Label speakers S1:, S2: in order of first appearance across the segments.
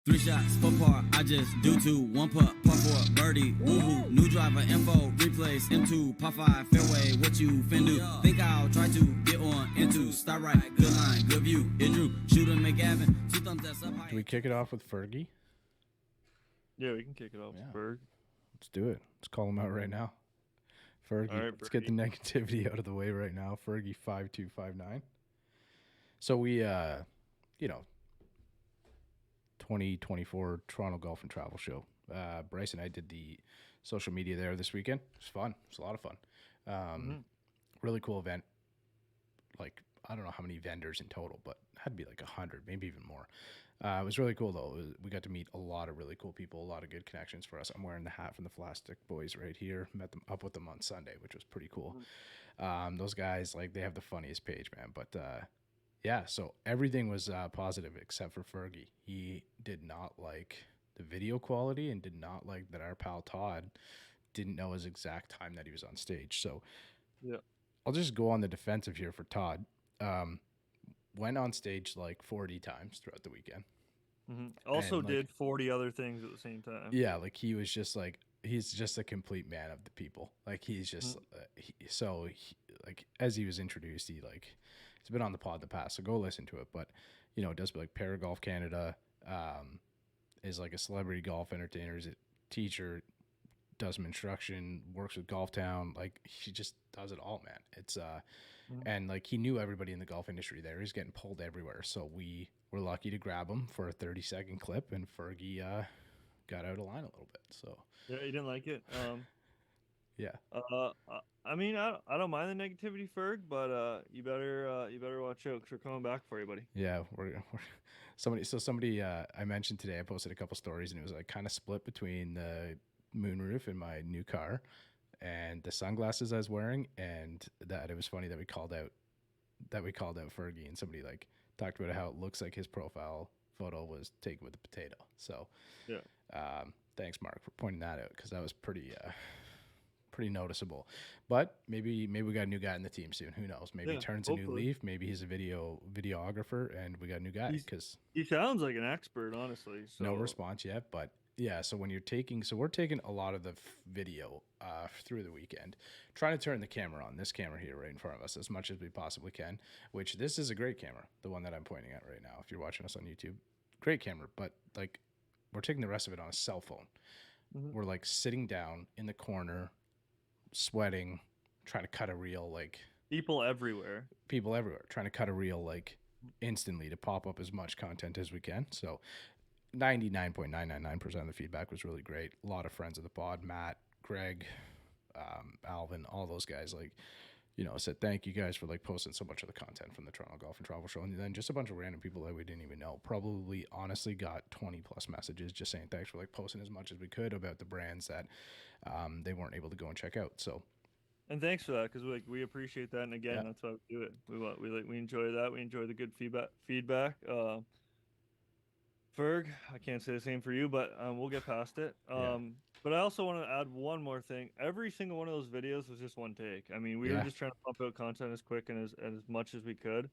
S1: 3 shots, 4 par, I just do 2. 1 putt, par 4, birdie, woohoo. New driver, info, replace, M2, par 5, fairway, what you fin do? Think I'll try to get on into, start right, good line, good view. It drew, shooter McGavin, 2 thumbs that's up high.
S2: Do we kick it off with Fergie?
S3: Yeah, we can kick it off with Ferg.
S2: Let's do it. Let's call him out right now. Fergie,
S3: All right,
S2: let's get the negativity out of the way right now. Fergie 5259. So we, 2024 Toronto Golf and Travel Show. Bryce and I did the social media there this weekend. It was fun. It was a lot of fun. Really cool event. Like, I don't know how many vendors in total, but it had to be like 100, maybe even more. It was really cool, though. We got to meet a lot of really cool people, a lot of good connections for us. I'm wearing the hat from the Plastic Boys right here. Met them up with them on Sunday, which was pretty cool. Those guys, like, they have the funniest page, man. But, yeah, so everything was positive except for Fergie. He did not like the video quality and did not like that our pal Todd didn't know his exact time that he was on stage. So
S3: yeah,
S2: I'll just go on the defensive here for Todd. Went on stage like 40 times throughout the weekend.
S3: Also did 40 other things at the same time.
S2: Yeah, like he was just like, he's just a complete man of the people. Like he's just, like as he was introduced, he's been on the pod in the past, so go listen to it. But, does like Paragolf Canada, is like a celebrity golf entertainer, is a teacher, does some instruction, works with Golf Town. Like he just does it all, man. It's, and like he knew everybody in the golf industry there. He's getting pulled everywhere. So we were lucky to grab him for a 30-second clip, and Fergie got out of line a little bit. So
S3: yeah, you didn't like it.
S2: yeah.
S3: I mean, I don't mind the negativity, Ferg, but you better watch out because we're coming back for you, buddy.
S2: Yeah, we're somebody I mentioned today. I posted a couple stories, and it was like kind of split between the moonroof in my new car and the sunglasses I was wearing, and that it was funny that we called out Fergie, and somebody like talked about how it looks like his profile photo was taken with a potato. So
S3: yeah,
S2: thanks Mark for pointing that out, because that was pretty noticeable. But maybe we got a new guy in the team soon. Who knows? Maybe he turns hopefully a new leaf. Maybe he's a videographer, and we got a new guy, because
S3: he sounds like an expert, honestly. So.
S2: No response yet, but yeah. So we're taking a lot of the video through the weekend, trying to turn the camera on, this camera here right in front of us, as much as we possibly can. Which this is a great camera, the one that I'm pointing at right now. If you're watching us on YouTube, great camera. But like, we're taking the rest of it on a cell phone. We're like sitting down in the corner, sweating, trying to cut a reel, like
S3: people everywhere,
S2: trying to cut a reel like instantly to pop up as much content as we can. So 99.999% of the feedback was really great. A lot of friends of the pod, Matt, Greg, Alvin, all those guys, like, said thank you guys for like posting so much of the content from the Toronto Golf and Travel Show. And then just a bunch of random people that we didn't even know, probably honestly got 20 plus messages just saying thanks for like posting as much as we could about the brands that they weren't able to go and check out. So,
S3: and thanks for that, because we appreciate that. And again, that's why we do it. We enjoy that. We enjoy the good feedback. Ferg, I can't say the same for you, but we'll get past it. But I also want to add one more thing. Every single one of those videos was just one take. I mean, we were just trying to pump out content as quick and as much as we could.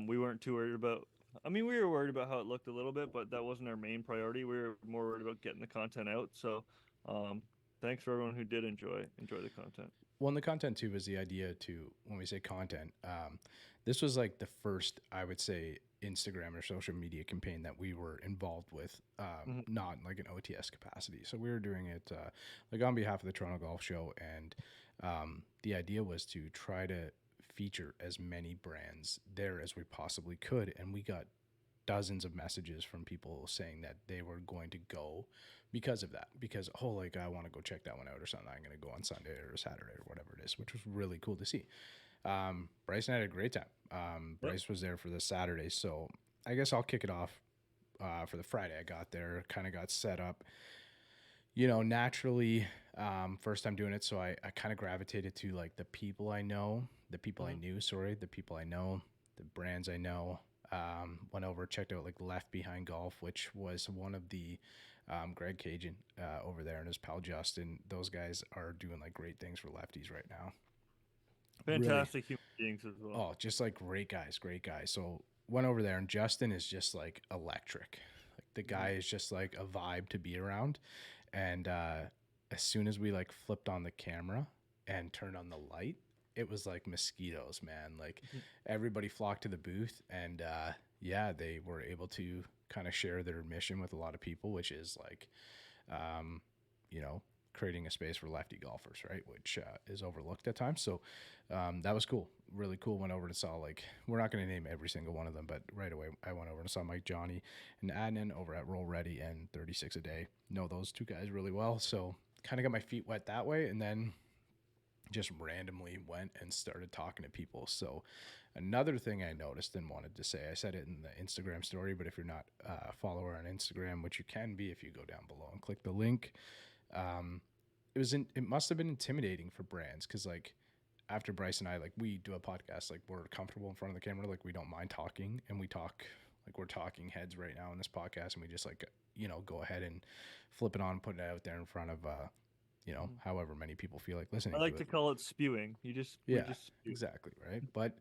S3: We weren't too worried about. I mean, we were worried about how it looked a little bit, but that wasn't our main priority. We were more worried about getting the content out. So, thanks for everyone who did enjoy the content.
S2: Well, and the content too was the idea to, when we say content, this was like the first, I would say, Instagram or social media campaign that we were involved with, not in like an OTS capacity. So we were doing it like on behalf of the Toronto Golf Show, and the idea was to try to feature as many brands there as we possibly could, and we got dozens of messages from people saying that they were going to go because of that, because I want to go check that one out or something. I'm going to go on Sunday or Saturday or whatever it is, which was really cool to see. Bryce and I had a great time. Bryce was there for the Saturday, so I guess I'll kick it off for the Friday. I got there, kind of got set up, naturally, first time doing it, so I kind of gravitated to like the people I know, the people I knew, the people I know, the brands I know. Went over, checked out like Left Behind Golf, which was one of the Greg Cajun over there, and his pal Justin. Those guys are doing like great things for lefties right now.
S3: Fantastic human beings as well.
S2: Oh, just like great guys. So went over there, and Justin is just like electric. Like the guy is just like a vibe to be around. And as soon as we like flipped on the camera and turned on the light, it was like mosquitoes, man. Like everybody flocked to the booth, and yeah, they were able to kind of share their mission with a lot of people, which is like, you know, creating a space for lefty golfers, right? Which is overlooked at times. So that was cool, really cool. Went over and saw, like, we're not going to name every single one of them, but right away I went over and saw Mike, Johnny, and Adnan over at Roll Ready and 36 a Day. Know those two guys really well, so kind of got my feet wet that way, and then just randomly went and started talking to people. So another thing I noticed and wanted to say, I said it in the Instagram story, but if you're not a follower on Instagram, which you can be if you go down below and click the link, it must have been intimidating for brands, because like after Bryce and I, like, we do a podcast, like we're comfortable in front of the camera, like we don't mind talking, and we talk like we're talking heads right now in this podcast, and we just like, you know, go ahead and flip it on, put it out there in front of you know, however many people feel like listening.
S3: I like to call it spewing. We just spew.
S2: Exactly, right. But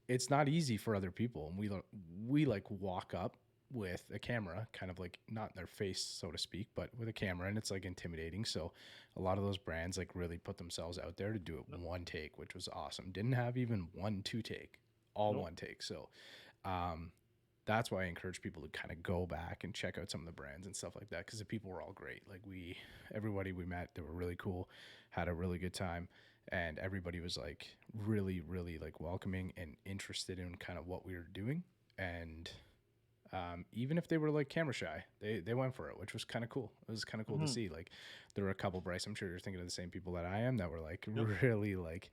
S2: it's not easy for other people, and we like walk up with a camera, kind of like not in their face, so to speak, but with a camera, and it's like intimidating. So a lot of those brands like really put themselves out there to do it one take, which was awesome. Didn't have even 1-2 take, all one take. So that's why I encourage people to kind of go back and check out some of the brands and stuff like that, because the people were all great. Like everybody we met, they were really cool, had a really good time, and everybody was like really, really like welcoming and interested in kind of what we were doing. And even if they were like camera shy, they went for it, which was kind of cool. It was kind of cool to see. Like there were a couple, Bryce, I'm sure you're thinking of the same people that I am, that were like really like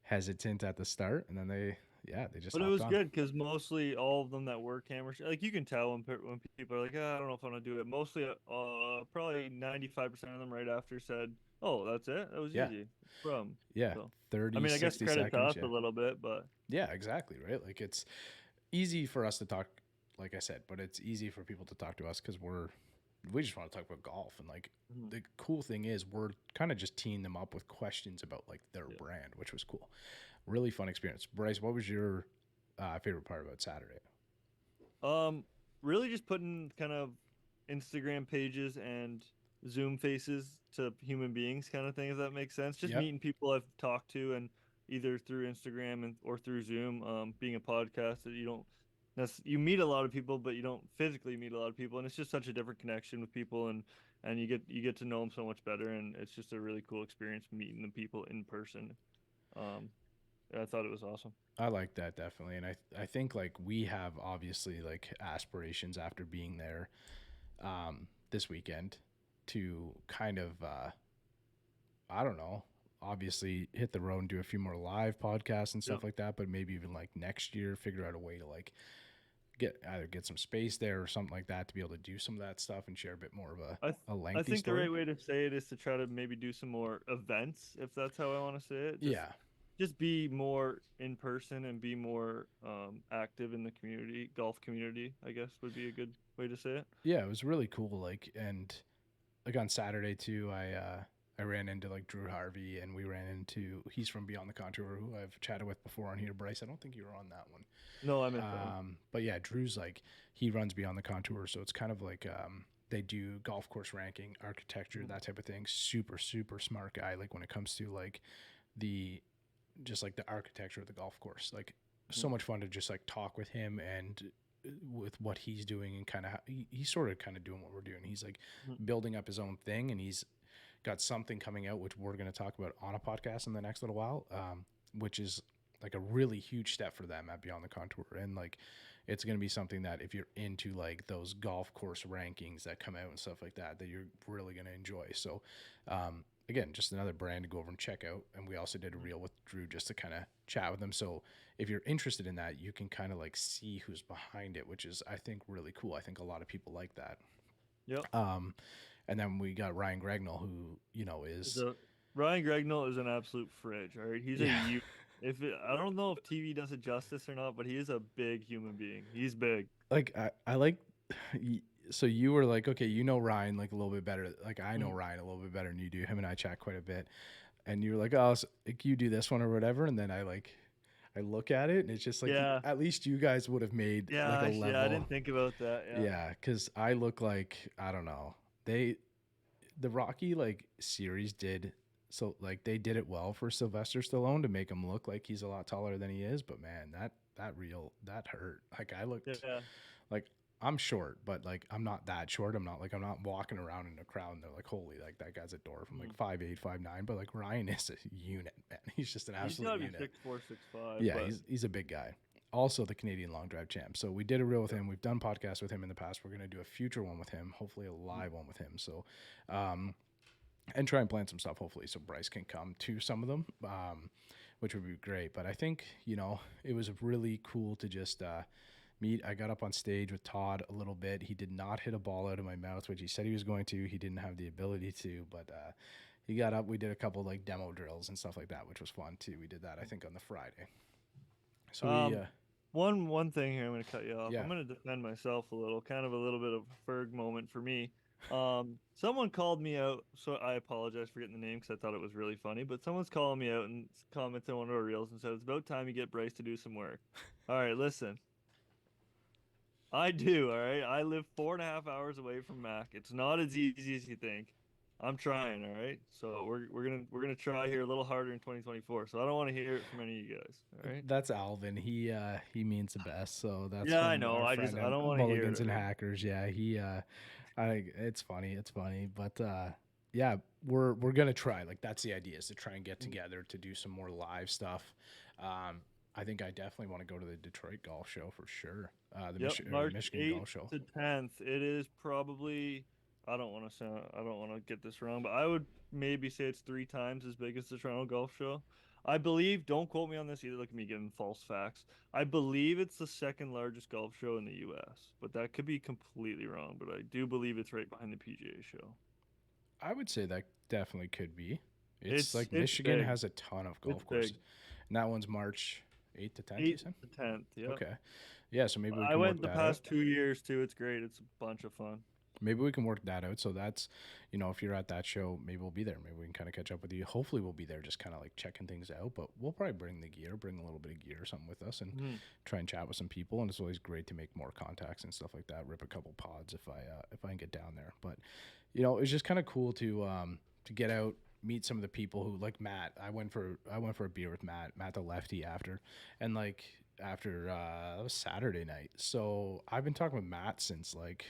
S2: hesitant at the start, and then they just.
S3: But it was good, because mostly all of them that were camera shy, like you can tell when people are like, I don't know if I want to do it. Mostly, probably 95% of them right after said, "Oh, that's it. That was easy." So,
S2: 30.
S3: I mean, I guess credit
S2: seconds,
S3: to us a little bit, but
S2: yeah, exactly, right. Like it's easy for us to talk, like I said, but it's easy for people to talk to us because we just want to talk about golf. And like the cool thing is we're kind of just teeing them up with questions about like their brand, which was cool. Really fun experience. Bryce, what was your favorite part about Saturday?
S3: Really just putting kind of Instagram pages and Zoom faces to human beings kind of thing, if that makes sense. Just meeting people I've talked to, and either through Instagram or through Zoom. Being a podcast, that you meet a lot of people, but you don't physically meet a lot of people, and it's just such a different connection with people, and you get to know them so much better, and it's just a really cool experience meeting the people in person. I thought it was awesome.
S2: I like that, definitely. And I think like we have obviously like aspirations after being there this weekend to kind of I don't know, obviously hit the road and do a few more live podcasts and stuff like that, but maybe even like next year figure out a way to like get some space there or something like that to be able to do some of that stuff and share a bit more of a lengthy
S3: I think
S2: story.
S3: the right way to say it is to try to maybe do some more events, if that's how I want to say it. Just be more in person and be more active in the community, golf community, I guess would be a good way to say it.
S2: Yeah, it was really cool. Like, and like on Saturday too, I ran into like Drew Harvey, and we ran into, he's from Beyond the Contour, who I've chatted with before on here. Bryce, I don't think you were on that one.
S3: No, I'm in.
S2: But yeah, Drew's like, he runs Beyond the Contour, so it's kind of like they do golf course ranking, architecture, that type of thing. Super, super smart guy. Like when it comes to like the architecture of the golf course, like so much fun to just like talk with him and with what he's doing, and kind of he's sort of kind of doing what we're doing. He's like building up his own thing, and he's got something coming out, which we're going to talk about on a podcast in the next little while, which is like a really huge step for them at Beyond the Contour. And like, it's going to be something that if you're into like those golf course rankings that come out and stuff like that, that you're really going to enjoy. So, again, just another brand to go over and check out. And we also did a reel with Drew just to kind of chat with him. So if you're interested in that, you can kind of like see who's behind it, which is, I think, really cool. I think a lot of people like that.
S3: Yep.
S2: And then we got Ryan Gregnell, who, you know,
S3: Ryan Gregnell is an absolute fridge. All right. He's I don't know if TV does it justice or not, but he is a big human being. He's big.
S2: Like, I like, so you were like, okay, you know Ryan like a little bit better. Like I know Ryan a little bit better than you do. Him and I chat quite a bit. And you were like, oh, so, like, you do this one or whatever. And then I I look at it and it's just like
S3: Yeah.
S2: at least you guys would have made like a
S3: Yeah, I
S2: level.
S3: didn't think about that. Yeah.
S2: Yeah, because I look like I don't know. The Rocky like series did so like they did it well for Sylvester Stallone to make him look like he's a lot taller than he is, but man, that hurt. Like I looked
S3: Yeah.
S2: like I'm short, but like I'm not that short. I'm not walking around in a crowd and they're like, holy, like that guy's a door from like 5'8", 5'9". But like Ryan is a unit, man. He's just an
S3: He's
S2: absolute
S3: got to be
S2: unit.
S3: 6'4", 6'5".
S2: Yeah,
S3: But
S2: he's a big guy. Also the Canadian long drive champ. So we did a reel with him. We've done podcasts with him in the past. We're gonna do a future one with him, hopefully a live one with him. So and try and plan some stuff hopefully so Bryce can come to some of them, which would be great. But I think, you know, it was really cool to just meet. I got up on stage with Todd a little bit. He did not hit a ball out of my mouth, which he said he was going to. He didn't have the ability to, but he got up. We did a couple like demo drills and stuff like that, which was fun too. We did that, I think, on the Friday. So
S3: one thing here, I'm going to cut you off.
S2: Yeah.
S3: I'm going to defend myself a little, kind of a little bit of a Ferg moment for me. Someone called me out, so I apologize for getting the name because I thought it was really funny. But someone's calling me out and commented on one of our reels and said it's about time you get Bryce to do some work. All right, listen. I do. All right, I live 4.5 hours away from Mac. It's not as easy as you think. I'm trying. All right, so we're gonna try here a little harder in 2024. So I don't want to hear it from any of you guys. All right.
S2: that's Alvin. He means the best. So that's
S3: Yeah, I
S2: from
S3: know.
S2: our
S3: I
S2: friend
S3: don't
S2: on
S3: want to hear
S2: Mulligans
S3: it.
S2: and
S3: Right?
S2: Hackers. Yeah, I think it's funny, but yeah, we're gonna try. Like that's the idea is to try and get together to do some more live stuff. I think I definitely want to go to the Detroit Golf Show for sure.
S3: Yep,
S2: The
S3: March
S2: Michigan
S3: 8th
S2: Golf Show.
S3: to 10th. It is probably, I don't want to get this wrong, but I would maybe say it's 3 times as big as the Toronto Golf Show. I believe, don't quote me on this either, look at me giving false facts. I believe it's the second largest golf show in the US, but that could be completely wrong, but I do believe it's right behind the PGA show.
S2: I would say that definitely could be. It's like
S3: It's
S2: Michigan
S3: big.
S2: has a ton of golf
S3: It's
S2: courses,
S3: big.
S2: and that one's March 8th to 10th. You
S3: 8th
S2: said
S3: to 10th, yep.
S2: okay, yeah. So maybe we
S3: I
S2: can work
S3: went the
S2: that out.
S3: past 2 years too. It's great. It's a bunch of fun.
S2: Maybe we can work that out. So that's, you know, if you're at that show, maybe we'll be there. Maybe we can kind of catch up with you. Hopefully we'll be there just kind of like checking things out, but we'll probably bring the gear, bring a little bit of gear or something with us and try and chat with some people. And it's always great to make more contacts and stuff like that. Rip a couple pods if I can get down there. But, you know, it's just kind of cool to get out, meet some of the people who like Matt. I went for a beer with Matt the lefty after it was Saturday night. So I've been talking with Matt since like,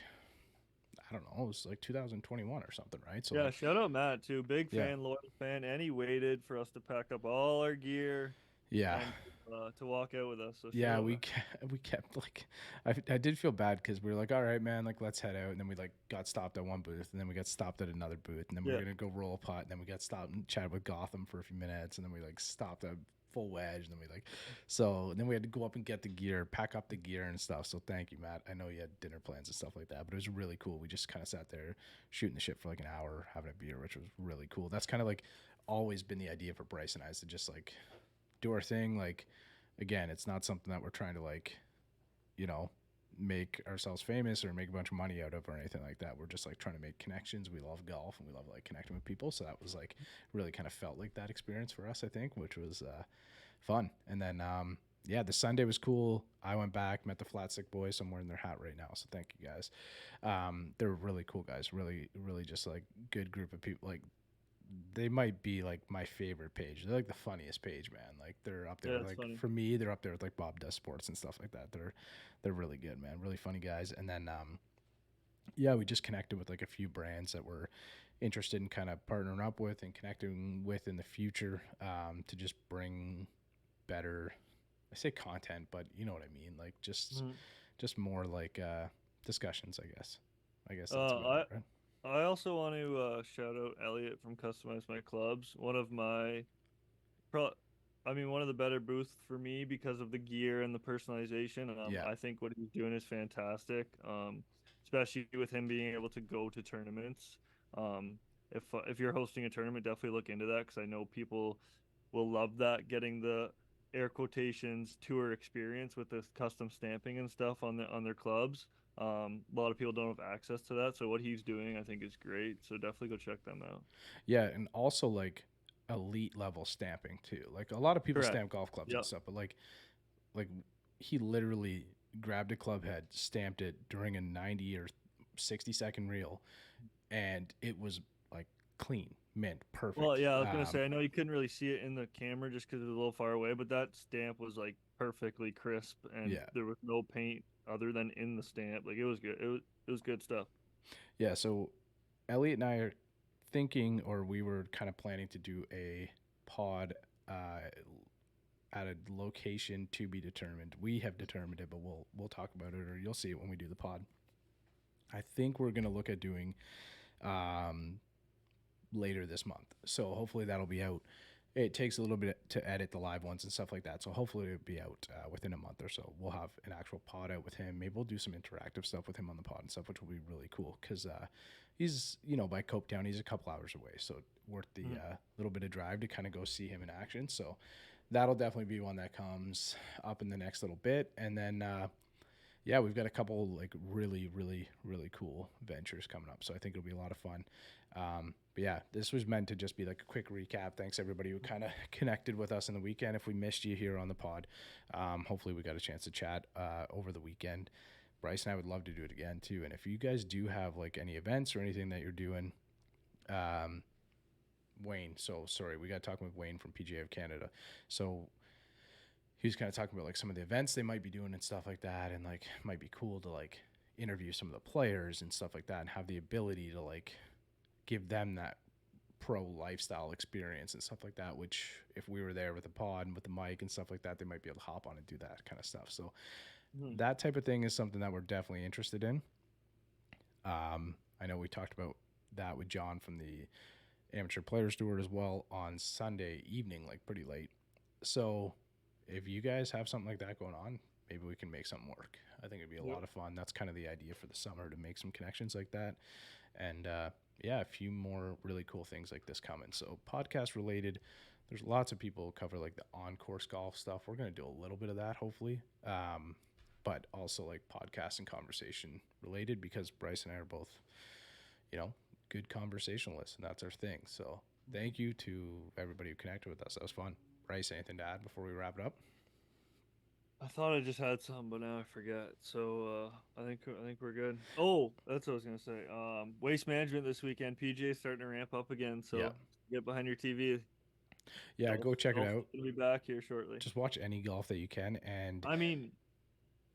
S2: I don't know, it was like 2021 or something, right? So
S3: Yeah,
S2: like,
S3: shout out Matt too. Big
S2: Yeah.
S3: fan, loyal fan, and he waited for us to pack up all our gear
S2: yeah,
S3: and to walk out with us. So
S2: yeah,
S3: shout out
S2: we
S3: Matt.
S2: we kept like, I did feel bad because we were like, all right, man, like let's head out, and then we like got stopped at one booth, and then we got stopped at another booth, and then we were
S3: Yeah.
S2: gonna go roll a putt, and then we got stopped and chatted with Gotham for a few minutes, and then we like stopped at full wedge, and then we like, so and then we had to go up and get the gear, pack up the gear and stuff. So thank you, Matt. I know you had dinner plans and stuff like that, but it was really cool. We just kind of sat there shooting the shit for like an hour, having a beer, which was really cool. That's kind of like always been the idea for Bryce and I is to just like do our thing. Like again, it's not something that we're trying to like, you know, make ourselves famous or make a bunch of money out of or anything like that. We're just like trying to make connections. We love golf and we love like connecting with people. So that was like really kind of felt like that experience for us, I think, which was fun. And then yeah, the Sunday was cool. I went back, met the Flat Stick boys. I'm wearing their hat right now, so thank you guys. They're really cool guys. Really, really just like good group of people. Like they might be like my favorite page. They're like the funniest page, man. Like they're up there.
S3: Yeah, it's
S2: Like
S3: funny.
S2: for me, they're up there with like Bob Does Sports and stuff like that. They're really good, man. Really funny guys. And then yeah, we just connected with like a few brands that we're interested in kind of partnering up with and connecting with in the future to just bring better, I say content, but you know what I mean, like just more like discussions, I guess that's about it, right?
S3: I also want to shout out Elliot from Customize My Clubs. One of my, one of the better booths for me because of the gear and the personalization.
S2: Yeah.
S3: I think what he's doing is fantastic. Especially with him being able to go to tournaments. If you're hosting a tournament, definitely look into that because I know people will love that, getting the air quotations tour experience with the custom stamping and stuff on their clubs. A lot of people don't have access to that, so what he's doing I think is great, so definitely go check them out.
S2: Yeah, and also like elite level stamping too. Like a lot of people
S3: Correct.
S2: stamp golf clubs
S3: Yep.
S2: and stuff, but like he literally grabbed a club head, stamped it during a 90 or 60-second reel, and it was like clean, mint, perfect.
S3: Well, yeah, I was gonna say, I know you couldn't really see it in the camera just because it was a little far away, but that stamp was like perfectly crisp, and
S2: Yeah.
S3: there was no paint other than in the stamp. Like it was good. It was good stuff.
S2: Yeah, so Elliot and I are thinking, or we were kind of planning to do a pod at a location to be determined. We have determined it, but we'll talk about it, or you'll see it when we do the pod. I think we're gonna look at doing later this month, so hopefully that'll be out. It takes a little bit to edit the live ones and stuff like that, so hopefully it'll be out within a month or so. We'll have an actual pod out with him. Maybe we'll do some interactive stuff with him on the pod and stuff, which will be really cool, because he's, by Copetown. He's a couple hours away, so worth the little bit of drive to kind of go see him in action. So that'll definitely be one that comes up in the next little bit. And then we've got a couple like really, really, really cool ventures coming up, so I think it'll be a lot of fun. But yeah, this was meant to just be like a quick recap. Thanks everybody who kind of connected with us in the weekend. If we missed you here on the pod, hopefully we got a chance to chat over the weekend. Bryce and I would love to do it again too. And if you guys do have like any events or anything that you're doing, Wayne, so sorry, we got talking with Wayne from PGA of Canada. So he was kind of talking about like some of the events they might be doing and stuff like that, and like might be cool to like interview some of the players and stuff like that, and have the ability to like give them that pro lifestyle experience and stuff like that, which if we were there with the pod and with the mic and stuff like that, they might be able to hop on and do that kind of stuff. So that type of thing is something that we're definitely interested in. I know we talked about that with John from the Amateur Players Tour as well on Sunday evening, like pretty late. So if you guys have something like that going on, maybe we can make something work. I think it'd be a lot of fun. That's kind of the idea for the summer, to make some connections like that. And a few more really cool things like this coming. So podcast related, there's lots of people who cover like the on-course golf stuff. We're going to do a little bit of that, hopefully. But also like podcast and conversation related, because Bryce and I are both, good conversationalists, and that's our thing. So thank you to everybody who connected with us. That was fun. Bryce, anything to add before we wrap it up?
S3: I thought I just had some, but now I forget. So I think we're good. Oh, that's what I was gonna say. Waste management this weekend. PGA starting to ramp up again. So get behind your TV.
S2: Yeah, go check it out.
S3: We'll be back here shortly.
S2: Just watch any golf that you can. And
S3: I mean,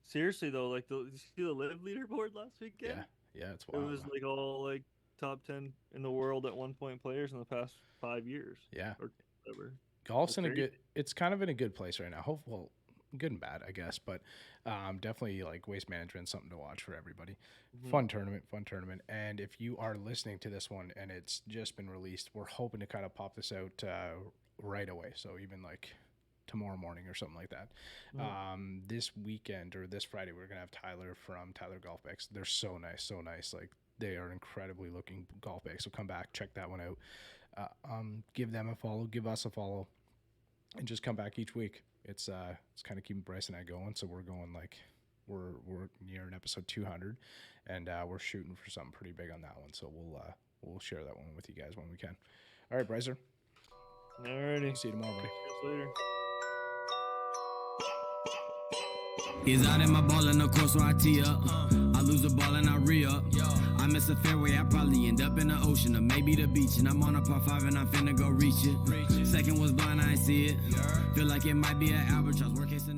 S3: seriously though, like did you see the live leaderboard last weekend?
S2: Yeah, it's wild.
S3: It was like all like top 10 in the world at 1 point players in the past 5 years.
S2: Yeah,
S3: or whatever.
S2: Golf's in a good. It's kind of in a good place right now. Well, good and bad, I guess, but definitely like waste management, something to watch for everybody. Fun tournament. And if you are listening to this one and it's just been released, we're hoping to kind of pop this out right away. So even like tomorrow morning or something like that. This weekend or this Friday, we're gonna have Tyler from Tyler Golf Bags. They're so nice. Like they are incredibly looking golf bags. So come back, check that one out. Give them a follow, give us a follow, and just come back each week. It's kind of keeping Bryce and I going. So we're going like we're near an episode 200, and we're shooting for something pretty big on that one. So we'll share that one with you guys when we can. All right, Brycer.
S3: Alrighty.
S2: See you tomorrow, buddy.
S3: See you later.
S1: He's out in my ball in the course, so I tee up. I lose the ball and I re-up. I miss a fairway, I probably end up in the ocean or maybe the beach. And I'm on a par 5 and I'm finna go reach it. Second was blind, I ain't see it. Feel like it might be an albatross. Worst case scenario.